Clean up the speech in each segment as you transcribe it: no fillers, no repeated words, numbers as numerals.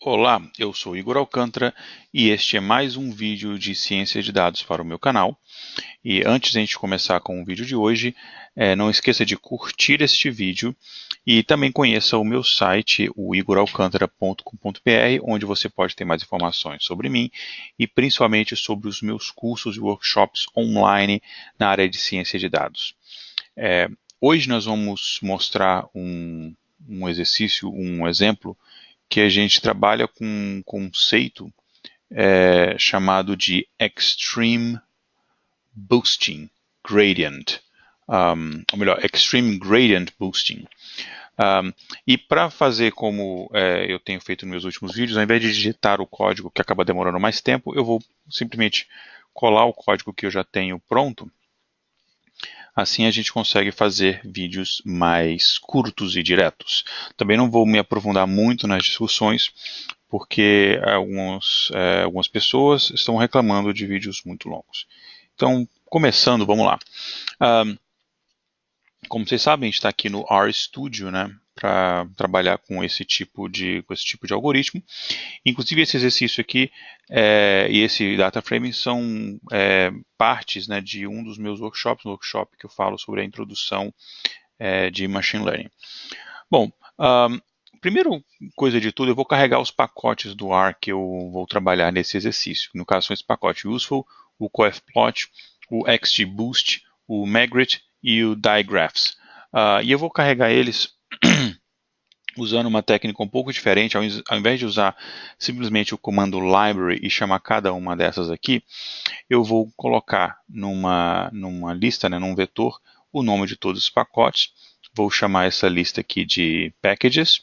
Olá, eu sou Igor Alcântara e este é mais um vídeo de ciência de dados para o meu canal. E antes de a gente começar com o vídeo de hoje, não esqueça de curtir este vídeo e também conheça o meu site, o igoralcantara.com.br, onde você pode ter mais informações sobre mim e principalmente sobre os meus cursos e workshops online na área de ciência de dados. Hoje nós vamos mostrar um exercício, um exemplo que a gente trabalha com um conceito chamado de Extreme Boosting Gradient, ou melhor, Extreme Gradient Boosting. E para fazer como eu tenho feito nos meus últimos vídeos, ao invés de digitar o código que acaba demorando mais tempo, eu vou simplesmente colar o código que eu já tenho pronto. Assim a gente consegue fazer vídeos mais curtos e diretos. Também não vou me aprofundar muito nas discussões, porque algumas pessoas estão reclamando de vídeos muito longos. Então, começando, vamos lá. Como vocês sabem, a gente está aqui no RStudio, né, para trabalhar com esse tipo de algoritmo. Inclusive, esse exercício aqui e esse data frame são partes, né, de um dos meus workshops, um workshop que eu falo sobre a introdução de Machine Learning. Bom, primeiro coisa de tudo, eu vou carregar os pacotes do R que eu vou trabalhar nesse exercício. No caso, são esses pacotes Useful, o coffplot, o XGBoost, o Magritte e o digraphs. E eu vou carregar eles usando uma técnica um pouco diferente. Ao invés de usar simplesmente o comando library e chamar cada uma dessas aqui, eu vou colocar numa lista, né, num vetor, o nome de todos os pacotes. Vou chamar essa lista aqui de packages.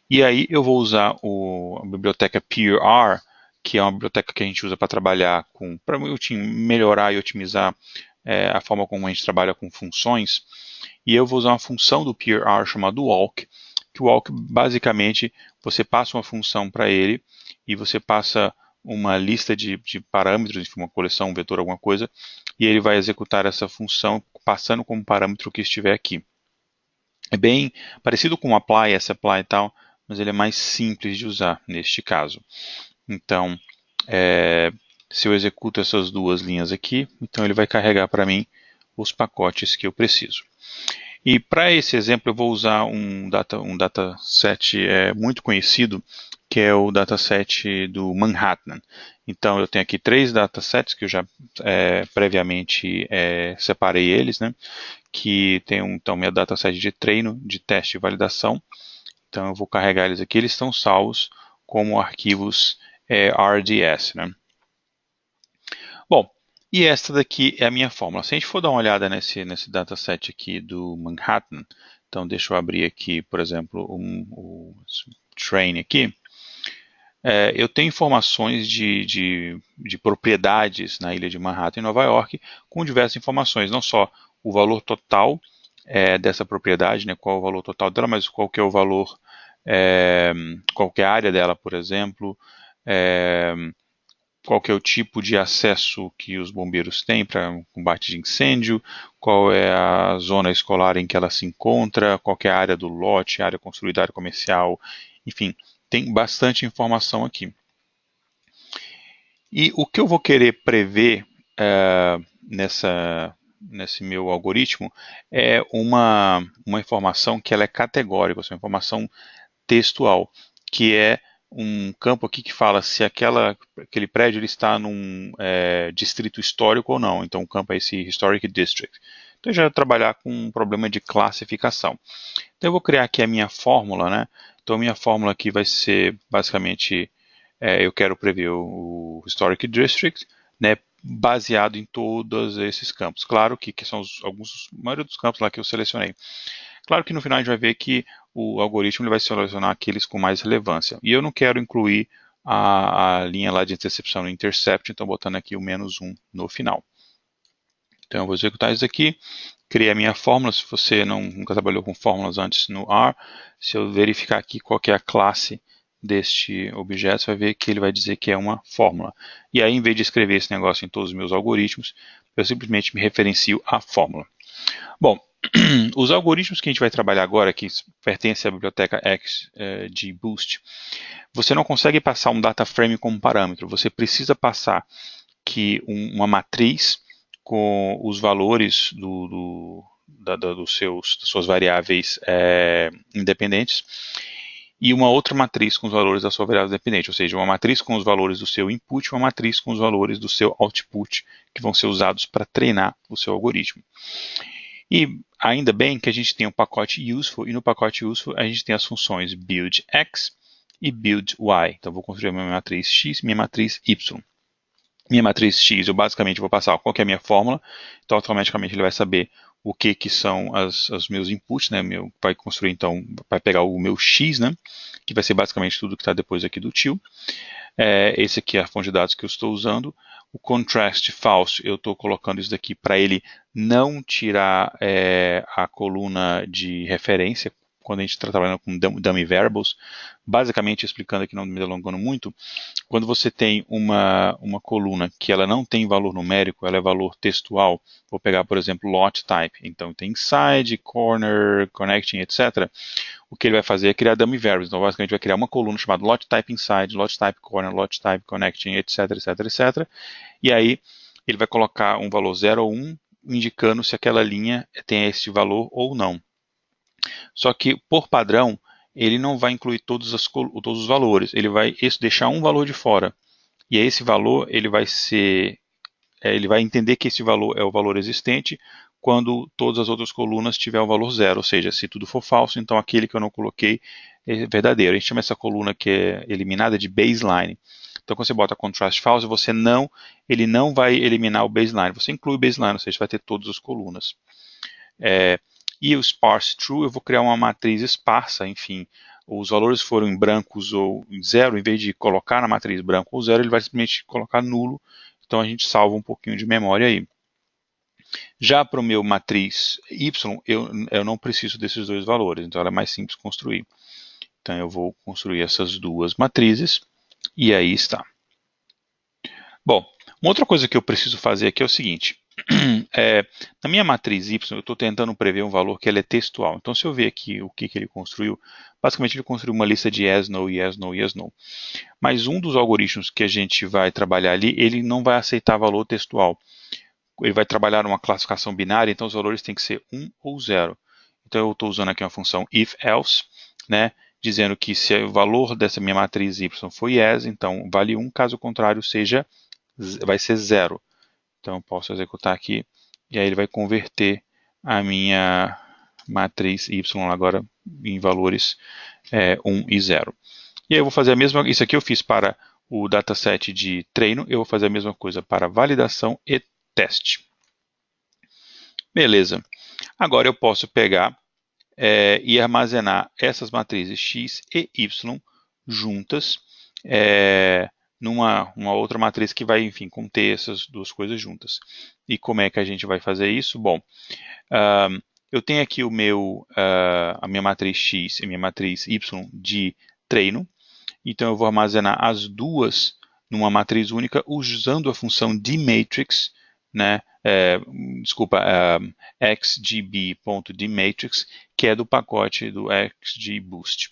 E aí eu vou usar a biblioteca PureR, que é uma biblioteca que a gente usa para trabalhar para melhorar e otimizar a forma como a gente trabalha com funções. E eu vou usar uma função do PureR chamada walk, que o walk basicamente você passa uma função para ele e você passa uma lista de parâmetros, uma coleção, um vetor, alguma coisa, e ele vai executar essa função passando como parâmetro o que estiver aqui. É bem parecido com o apply, sapply e tal, mas ele é mais simples de usar neste caso. Então, se eu executo essas duas linhas aqui, então ele vai carregar para mim os pacotes que eu preciso. E para esse exemplo eu vou usar um dataset muito conhecido, que é o dataset do Manhattan. Então eu tenho aqui 3 datasets que eu já previamente separei eles, né? Que tem então minha dataset de treino, de teste e validação. Então eu vou carregar eles aqui, eles estão salvos como arquivos RDS, né? Bom, e esta daqui é a minha fórmula. Se a gente for dar uma olhada nesse dataset aqui do Manhattan, então deixa eu abrir aqui, por exemplo, o train aqui. Eu tenho informações de propriedades na ilha de Manhattan, em Nova York, com diversas informações, não só o valor total dessa propriedade, né, qual é o valor total dela, mas qual que é o valor, qual que é a área dela, por exemplo, qual que é o tipo de acesso que os bombeiros têm para combate de incêndio, qual é a zona escolar em que ela se encontra, qual que é a área do lote, área construída, área comercial, enfim, tem bastante informação aqui. E o que eu vou querer prever nesse meu algoritmo é uma informação que ela é categórica, ou seja, uma informação textual, que é um campo aqui que fala se aquele prédio ele está num distrito histórico ou não. Então o campo é esse Historic District. Então eu já vou trabalhar com um problema de classificação. Então eu vou criar aqui a minha fórmula, né? Então a minha fórmula aqui vai ser basicamente eu quero prever o Historic District, né, baseado em todos esses campos. Claro que são a maioria dos campos lá que eu selecionei. Claro que no final a gente vai ver que o algoritmo ele vai selecionar aqueles com mais relevância. E eu não quero incluir a linha lá de intercepção no intercept, então botando aqui o -1 no final. Então eu vou executar isso aqui, criei a minha fórmula. Se você nunca trabalhou com fórmulas antes no R, se eu verificar aqui qual que é a classe deste objeto, você vai ver que ele vai dizer que é uma fórmula. E aí, em vez de escrever esse negócio em todos os meus algoritmos, eu simplesmente me referencio à fórmula. Bom, Os algoritmos que a gente vai trabalhar agora, que pertencem à biblioteca XGBoost, você não consegue passar um data frame como parâmetro, você precisa passar uma matriz com os valores das suas variáveis independentes e uma outra matriz com os valores da sua variável dependente, ou seja, uma matriz com os valores do seu input e uma matriz com os valores do seu output, que vão ser usados para treinar o seu algoritmo. E ainda bem que a gente tem um pacote useful, e no pacote useful a gente tem as funções buildX e buildY. Então, eu vou construir a minha matriz X e minha matriz Y. Minha matriz X, eu basicamente vou passar qual que é a minha fórmula, então automaticamente ele vai saber o que são os meus inputs, né? Vai construir, então, vai pegar o meu X, né? Que vai ser basicamente tudo que está depois aqui do til. Esse aqui é a fonte de dados que eu estou usando. O contrast false, eu estou colocando isso daqui para ele não tirar a coluna de referência quando a gente está trabalhando com dummy variables. Basicamente, explicando aqui, não me delongando muito, quando você tem uma coluna que ela não tem valor numérico, ela é valor textual, vou pegar, por exemplo, lot type, então tem inside, corner, connecting, etc. O que ele vai fazer é criar dummy variables, então basicamente vai criar uma coluna chamada lot type inside, lot type corner, lot type connecting, etc, etc, etc. E aí ele vai colocar um valor 0 ou 1, indicando se aquela linha tem esse valor ou não. Só que, por padrão, ele não vai incluir todos os valores, ele vai deixar um valor de fora. E esse valor ele vai entender que esse valor é o valor existente quando todas as outras colunas tiverem o valor zero, ou seja, se tudo for falso, então aquele que eu não coloquei é verdadeiro. A gente chama essa coluna que é eliminada de baseline. Então, quando você bota contrast false, ele não vai eliminar o baseline, você inclui o baseline, ou seja, vai ter todas as colunas. E o sparse true, eu vou criar uma matriz esparsa, enfim, os valores foram em brancos ou em zero, em vez de colocar na matriz branco ou zero, ele vai simplesmente colocar nulo, então a gente salva um pouquinho de memória aí. Já para o meu matriz y, eu não preciso desses dois valores, então ela é mais simples construir. Então eu vou construir essas duas matrizes, e aí está. Bom, uma outra coisa que eu preciso fazer aqui é o seguinte, na minha matriz y, eu estou tentando prever um valor que ele é textual. Então, se eu ver aqui o que ele construiu, basicamente ele construiu uma lista de yes, no, yes, no, yes, no. Mas um dos algoritmos que a gente vai trabalhar ali, ele não vai aceitar valor textual. Ele vai trabalhar uma classificação binária, então os valores têm que ser 1 ou 0. Então, eu estou usando aqui uma função if-else, né, dizendo que se o valor dessa minha matriz y for yes, então vale 1, caso contrário vai ser 0. Então eu posso executar aqui e aí ele vai converter a minha matriz y agora em valores 1 e 0. E aí eu vou fazer a mesma, isso aqui eu fiz para o dataset de treino, eu vou fazer a mesma coisa para validação e teste. Beleza. Agora eu posso pegar e armazenar essas matrizes x e y juntas numa outra matriz que vai, enfim, conter essas duas coisas juntas. E como é que a gente vai fazer isso? Bom, eu tenho aqui a minha matriz x e minha matriz y de treino, então eu vou armazenar as duas numa matriz única usando a função dmatrix, né? xgb.dmatrix, que é do pacote do XGBoost.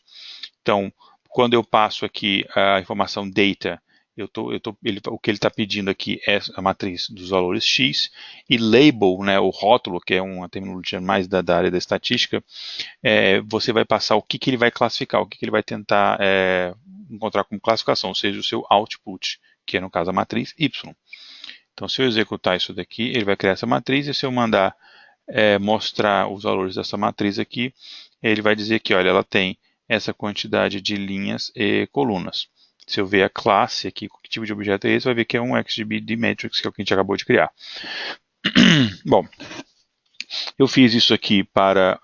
Então, quando eu passo aqui a informação data, o que ele está pedindo aqui é a matriz dos valores x, e label, né, o rótulo, que é uma terminologia mais da área da estatística, você vai passar o que ele vai classificar, o que ele vai tentar encontrar como classificação, ou seja, o seu output, que é no caso a matriz y. Então, se eu executar isso daqui, ele vai criar essa matriz, e se eu mandar mostrar os valores dessa matriz aqui, ele vai dizer que, olha, ela tem essa quantidade de linhas e colunas. Se eu ver a classe aqui, que tipo de objeto é esse, vai ver que é um XGB Dmatrix, que é o que a gente acabou de criar. Bom, eu fiz isso aqui para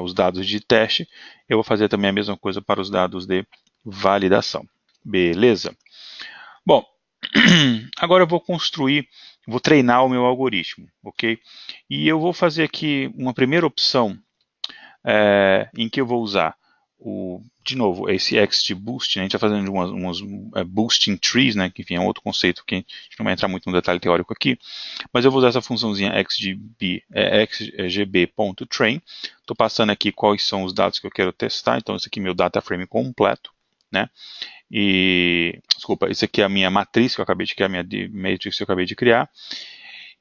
os dados de teste, eu vou fazer também a mesma coisa para os dados de validação. Beleza? Bom, agora eu vou treinar o meu algoritmo, ok? E eu vou fazer aqui uma primeira opção em que eu vou usar de novo, esse XGBoost, né, a gente está fazendo umas boosting trees, né, que enfim, é um outro conceito que a gente não vai entrar muito no detalhe teórico aqui, mas eu vou usar essa funçãozinha xgb.train, estou passando aqui quais são os dados que eu quero testar, então esse aqui é meu data frame completo, né, e, desculpa, isso aqui é a minha matriz que eu acabei de criar, a minha matrix que eu acabei de criar,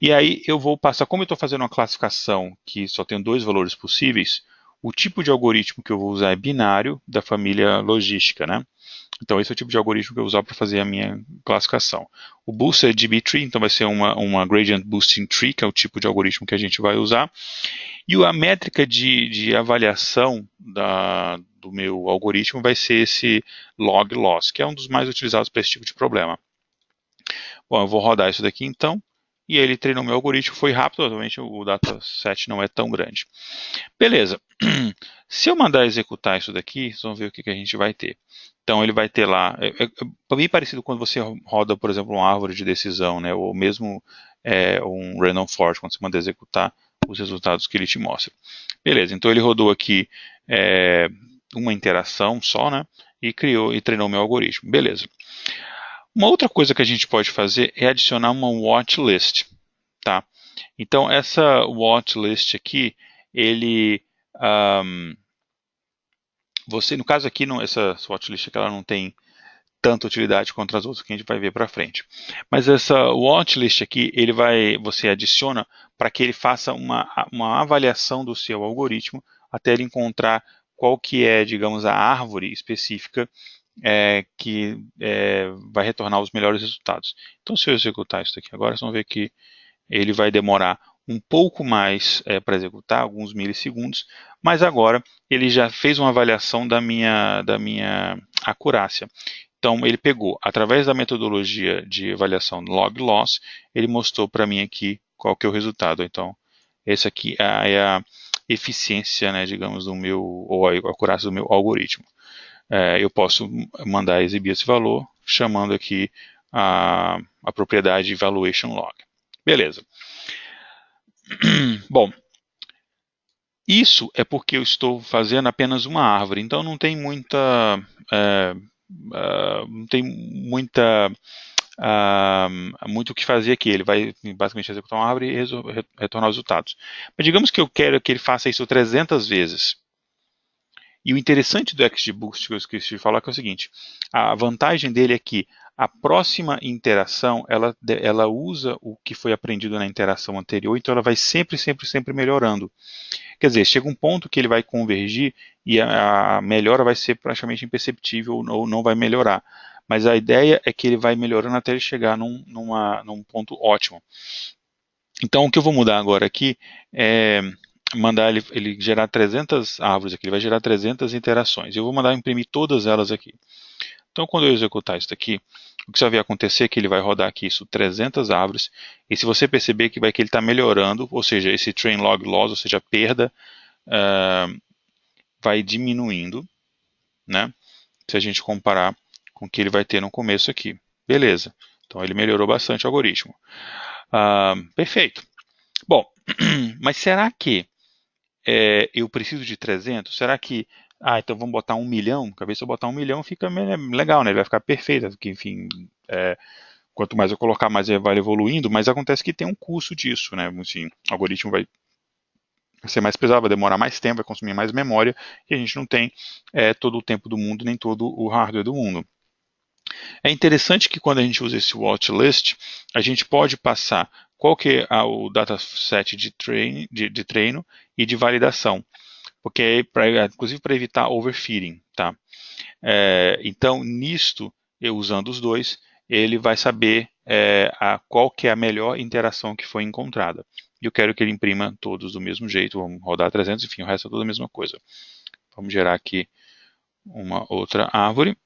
e aí eu vou passar, como eu estou fazendo uma classificação que só tem dois valores possíveis, o tipo de algoritmo que eu vou usar é binário da família logística, né? Então esse é o tipo de algoritmo que eu vou usar para fazer a minha classificação. O boost é GB-tree, então vai ser uma gradient boosting tree, que é o tipo de algoritmo que a gente vai usar. E a métrica de avaliação do meu algoritmo vai ser esse log loss, que é um dos mais utilizados para esse tipo de problema. Bom, eu vou rodar isso daqui então, e ele treinou meu algoritmo, foi rápido, obviamente o dataset não é tão grande. Beleza, se eu mandar executar isso daqui, vocês vão ver o que a gente vai ter. Então ele vai ter lá, bem parecido quando você roda, por exemplo, uma árvore de decisão, né, ou mesmo um random forest, quando você manda executar os resultados que ele te mostra. Beleza, então ele rodou aqui uma interação só, né, e criou e treinou meu algoritmo. Beleza. Uma outra coisa que a gente pode fazer é adicionar uma watch list, tá? Então essa watch list aqui, ele você, no caso aqui, essa watchlist aqui, ela não tem tanta utilidade quanto as outras que a gente vai ver para frente. Mas essa watchlist aqui, você adiciona para que ele faça uma avaliação do seu algoritmo até ele encontrar qual que é, digamos, a árvore específica que vai retornar os melhores resultados. Então, se eu executar isso aqui agora, vocês vão ver que ele vai demorar um pouco mais para executar, alguns milissegundos, mas agora ele já fez uma avaliação da minha acurácia. Então ele pegou, através da metodologia de avaliação log loss, ele mostrou para mim aqui qual que é o resultado. Então esse aqui é a eficiência, né, digamos, do meu, ou a acurácia do meu algoritmo. Eu posso mandar exibir esse valor, chamando aqui a propriedade evaluation log. Beleza. Bom, isso é porque eu estou fazendo apenas uma árvore, então não tem muita, é, não tem muito o que fazer aqui. Ele vai basicamente executar uma árvore e retornar os resultados. Mas digamos que eu quero que ele faça isso 300 vezes. E o interessante do XGBoost que eu esqueci de falar é o seguinte: a vantagem dele é que a próxima interação ela usa o que foi aprendido na interação anterior, então ela vai sempre, sempre, sempre melhorando. Quer dizer, chega um ponto que ele vai convergir e a melhora vai ser praticamente imperceptível ou não vai melhorar. Mas a ideia é que ele vai melhorando até ele chegar num ponto ótimo. Então o que eu vou mudar agora aqui é mandar ele gerar 300 árvores aqui, ele vai gerar 300 interações. Eu vou mandar imprimir todas elas aqui. Então quando eu executar isso daqui, o que você vai ver acontecer é que ele vai rodar aqui isso 300 árvores, e se você perceber que ele está melhorando, ou seja, esse train log loss, ou seja, a perda, vai diminuindo, né? Se a gente comparar com o que ele vai ter no começo aqui. Beleza. Então ele melhorou bastante o algoritmo. Perfeito. Bom, mas será que eu preciso de 300? Será que então vamos botar 1 milhão? Talvez se eu botar 1 milhão fica legal, né? Ele vai ficar perfeito, porque enfim, quanto mais eu colocar, mais ele vai evoluindo, mas acontece que tem um custo disso, né? Assim, o algoritmo vai ser mais pesado, vai demorar mais tempo, vai consumir mais memória, e a gente não tem todo o tempo do mundo, nem todo o hardware do mundo. É interessante que quando a gente usa esse watchlist, a gente pode passar qual que é o dataset de treino e de validação, porque inclusive para evitar overfitting, tá? Então, nisto, eu usando os dois, ele vai saber qual que é a melhor interação que foi encontrada. E eu quero que ele imprima todos do mesmo jeito, vamos rodar 300, enfim, o resto é tudo a mesma coisa. Vamos gerar aqui uma outra árvore.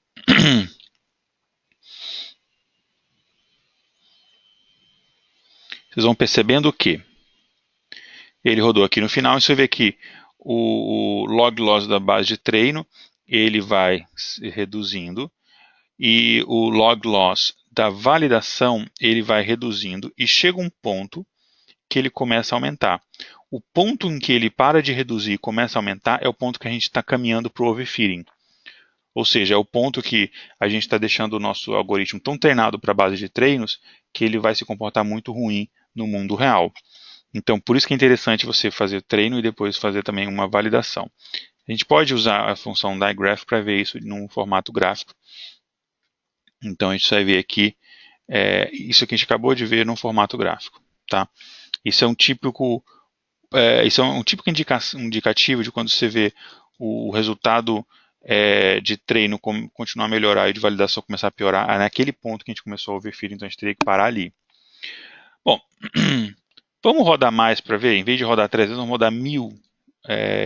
Vocês vão percebendo que ele rodou aqui no final, e você vê que o log loss da base de treino, ele vai se reduzindo, e o log loss da validação, ele vai reduzindo, e chega um ponto que ele começa a aumentar. O ponto em que ele para de reduzir e começa a aumentar é o ponto que a gente está caminhando para o overfitting. Ou seja, é o ponto que a gente está deixando o nosso algoritmo tão treinado para a base de treinos que ele vai se comportar muito ruim no mundo real. Então, por isso que é interessante você fazer treino e depois fazer também uma validação. A gente pode usar a função digraph para ver isso num formato gráfico. Então, a gente vai ver aqui, isso que a gente acabou de ver num formato gráfico. Tá? Isso é um típico, indicativo de quando você vê o resultado de treino continuar a melhorar e de validação começar a piorar, é naquele ponto que a gente começou a overfit, então a gente teria que parar ali. Bom, vamos rodar mais para ver, em vez de rodar 300, vamos rodar 1000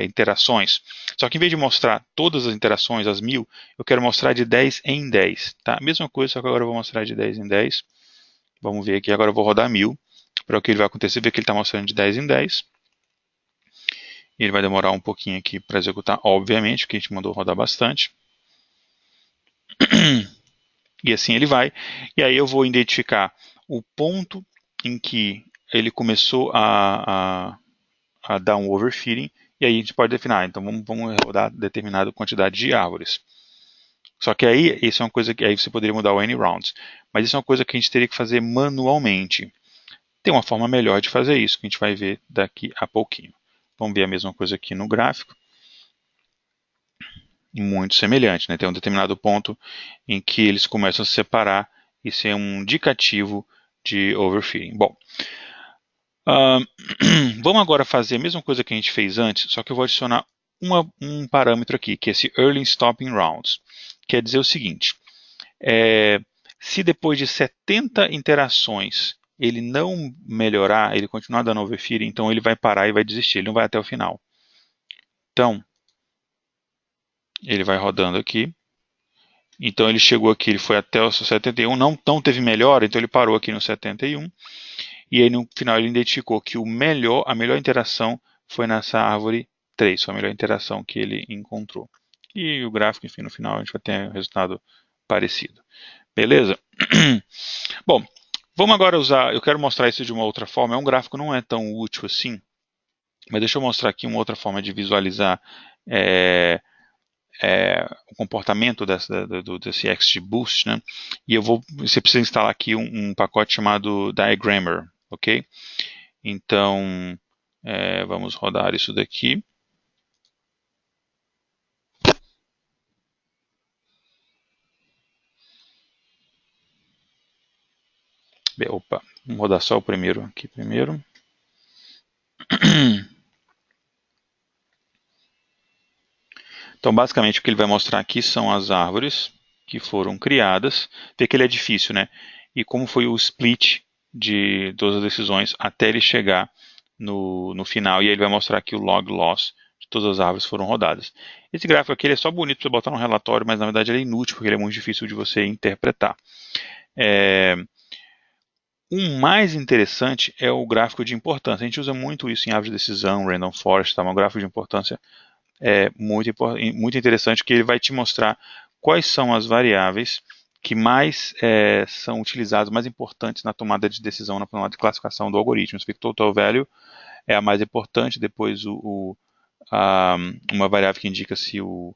interações. Só que em vez de mostrar todas as interações, as 1000, eu quero mostrar de 10 em 10. Tá? Mesma coisa, só que agora eu vou mostrar de 10 em 10. Vamos ver aqui, agora eu vou rodar 1000. Para o que ele vai acontecer, ver que ele está mostrando de 10 em 10. Ele vai demorar um pouquinho aqui para executar, obviamente, porque a gente mandou rodar bastante. E assim ele vai. E aí eu vou identificar o ponto em que ele começou a dar um overfitting. E aí a gente pode definir, então vamos rodar determinada quantidade de árvores. Só que aí, isso é uma coisa que aí você poderia mudar o N rounds. Mas isso é uma coisa que a gente teria que fazer manualmente. Tem uma forma melhor de fazer isso, que a gente vai ver daqui a pouquinho. Vamos ver a mesma coisa aqui no gráfico. Muito semelhante, né? Tem um determinado ponto em que eles começam a se separar. Isso é um indicativo de overfitting. Bom, vamos agora fazer a mesma coisa que a gente fez antes, só que eu vou adicionar um parâmetro aqui, que é esse Early Stopping Rounds. Quer dizer o seguinte, se depois de 70 interações ele não melhorar, ele continuar dando overfitting, então ele vai parar e vai desistir, ele não vai até o final. Então, ele vai rodando aqui. Então ele chegou aqui, ele foi até o 71, não teve melhora, então ele parou aqui no 71. E aí no final ele identificou que a melhor interação foi nessa árvore 3, foi a melhor interação que ele encontrou. E o gráfico, enfim, no final a gente vai ter um resultado parecido. Beleza? Bom, vamos agora usar, eu quero mostrar isso de uma outra forma, um gráfico não é tão útil assim, mas deixa eu mostrar aqui uma outra forma de visualizar o comportamento desse XGBoost, né? E você precisa instalar aqui um pacote chamado Diagrammer, ok? Então, vamos rodar isso daqui. Opa, vamos rodar só o primeiro aqui primeiro. Então, basicamente, o que ele vai mostrar aqui são as árvores que foram criadas. Vê que ele é difícil, né? E como foi o split de todas as decisões até ele chegar no final. E aí ele vai mostrar aqui o log loss de todas as árvores que foram rodadas. Esse gráfico aqui ele é só bonito para você botar no relatório, mas na verdade ele é inútil, porque ele é muito difícil de você interpretar. O mais interessante é o gráfico de importância. A gente usa muito isso em árvore de decisão, random forest, tá? Um gráfico de importância muito interessante, que ele vai te mostrar quais são as variáveis que mais são utilizadas, mais importantes na tomada de decisão, na tomada de classificação do algoritmo. Você vê que total value é a mais importante, depois uma variável que indica se o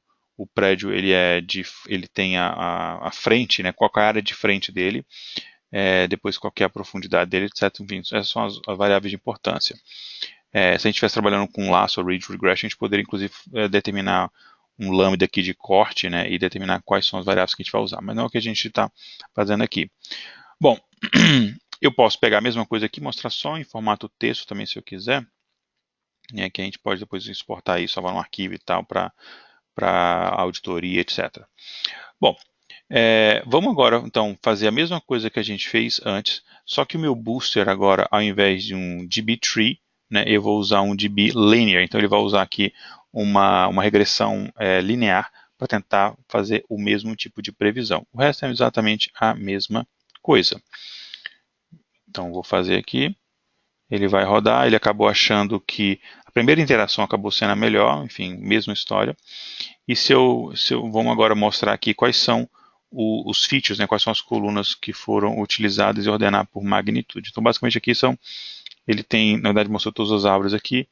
prédio ele tem a frente, né, qual é a área de frente dele, depois qual é a profundidade dele, etc. Enfim, essas são as variáveis de importância. Se a gente estivesse trabalhando com laço ou ridge regression, a gente poderia inclusive determinar um lambda aqui de corte, né, e determinar quais são as variáveis que a gente vai usar, mas não é o que a gente está fazendo aqui. Bom, eu posso pegar a mesma coisa aqui, mostrar só em formato texto também se eu quiser, né, que a gente pode depois exportar isso, salvar no arquivo e tal, para auditoria, etc. Bom, vamos agora então fazer a mesma coisa que a gente fez antes, só que o meu booster agora, ao invés de um DB-tree, né, eu vou usar um DB linear, então ele vai usar aqui uma regressão linear para tentar fazer o mesmo tipo de previsão. O resto é exatamente a mesma coisa. Então vou fazer aqui, ele vai rodar, ele acabou achando que a primeira interação acabou sendo a melhor, enfim, mesma história. E vamos agora mostrar aqui quais são os features, né, quais são as colunas que foram utilizadas e ordenar por magnitude. Então basicamente aqui são ele tem, na verdade, mostrou todas as árvores aqui,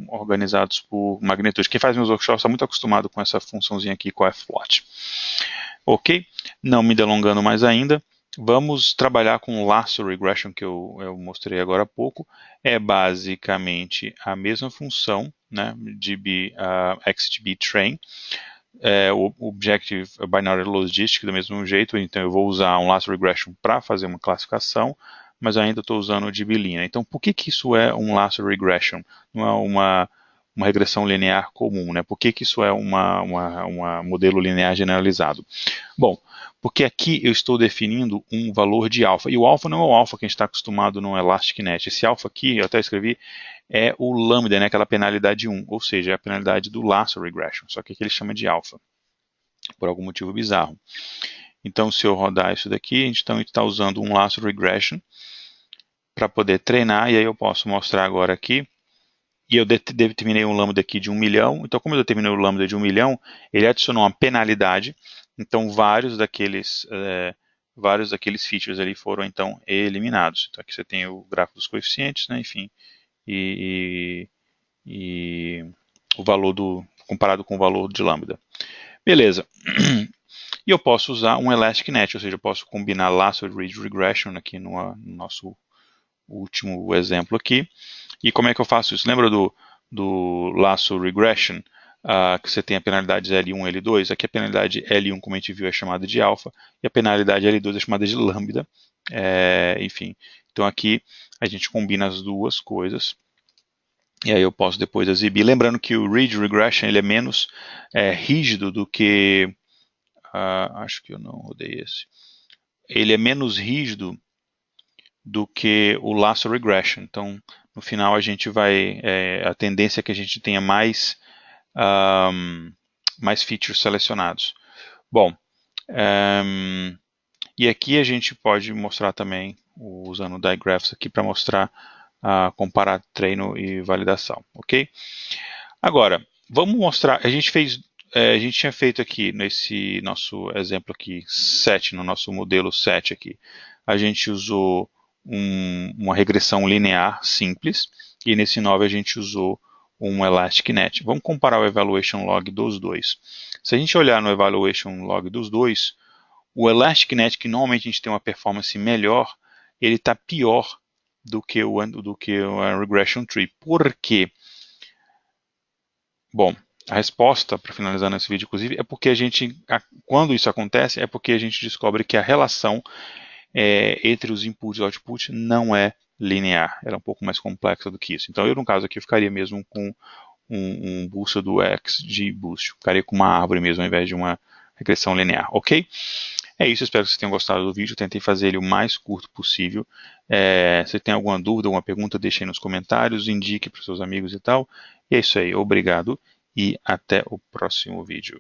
organizados por magnitude. Quem faz meus workshops está muito acostumado com essa funçãozinha aqui, com a float. Ok? Não me delongando mais ainda, vamos trabalhar com o lasso regression que eu mostrei agora há pouco. É basicamente a mesma função, né, XGB train, o Objective Binary Logistic do mesmo jeito, então eu vou usar um lasso regression para fazer uma classificação, mas ainda estou usando o GBLinear. Então, por que isso é um lasso regression? Não é uma regressão linear comum, né? Por que isso é um modelo linear generalizado? Bom, porque aqui eu estou definindo um valor de alfa, e o alfa não é o alfa que a gente está acostumado no ElasticNet. Esse alfa aqui, eu até escrevi, é o lambda, né, aquela penalidade 1, ou seja, é a penalidade do lasso regression, só que aqui ele chama de alfa, por algum motivo bizarro. Então, se eu rodar isso daqui, então a gente está usando um lasso regression para poder treinar, e aí eu posso mostrar agora aqui, e eu determinei um lambda aqui de 1 milhão, então como eu determinei o lambda de 1 milhão, ele adicionou uma penalidade, então vários daqueles features ali foram então eliminados. Então aqui você tem o gráfico dos coeficientes, né, enfim, e o valor comparado com o valor de lambda. Beleza. E eu posso usar um ElasticNet, ou seja, eu posso combinar lasso ridge regression aqui no nosso último exemplo aqui. E como é que eu faço isso? Lembra do lasso regression, que você tem a penalidade L1 e L2? Aqui a penalidade L1, como a gente viu, é chamada de alfa, e a penalidade L2 é chamada de lambda. Enfim, então aqui a gente combina as duas coisas. E aí eu posso depois exibir. Lembrando que o ridge regression ele é menos rígido do que... acho que eu não rodei esse. Ele é menos rígido do que o lasso regression. Então, no final a gente vai... a tendência é que a gente tenha mais features selecionados. Bom, e aqui a gente pode mostrar também, usando o digraphs aqui para mostrar, comparar treino e validação, ok? Agora, vamos mostrar, a gente tinha feito aqui nesse nosso exemplo aqui, 7, no nosso modelo 7 aqui, a gente usou uma regressão linear simples, e nesse 9 a gente usou um ElasticNet. Vamos comparar o evaluation log dos dois. Se a gente olhar no evaluation log dos dois, o ElasticNet, que normalmente a gente tem uma performance melhor, ele está pior do que o Regression Tree. Por quê? Bom, a resposta, para finalizar nesse vídeo, inclusive, é porque quando isso acontece, é porque a gente descobre que a relação entre os inputs e outputs não é linear. Ela é um pouco mais complexa do que isso. Então, no caso aqui, eu ficaria mesmo com um booster do XGBoost. Ficaria com uma árvore mesmo, ao invés de uma regressão linear, ok? É isso, espero que vocês tenham gostado do vídeo. Tentei fazer ele o mais curto possível. Se tem alguma dúvida, alguma pergunta, deixe aí nos comentários, indique para os seus amigos e tal. E é isso aí, obrigado e até o próximo vídeo.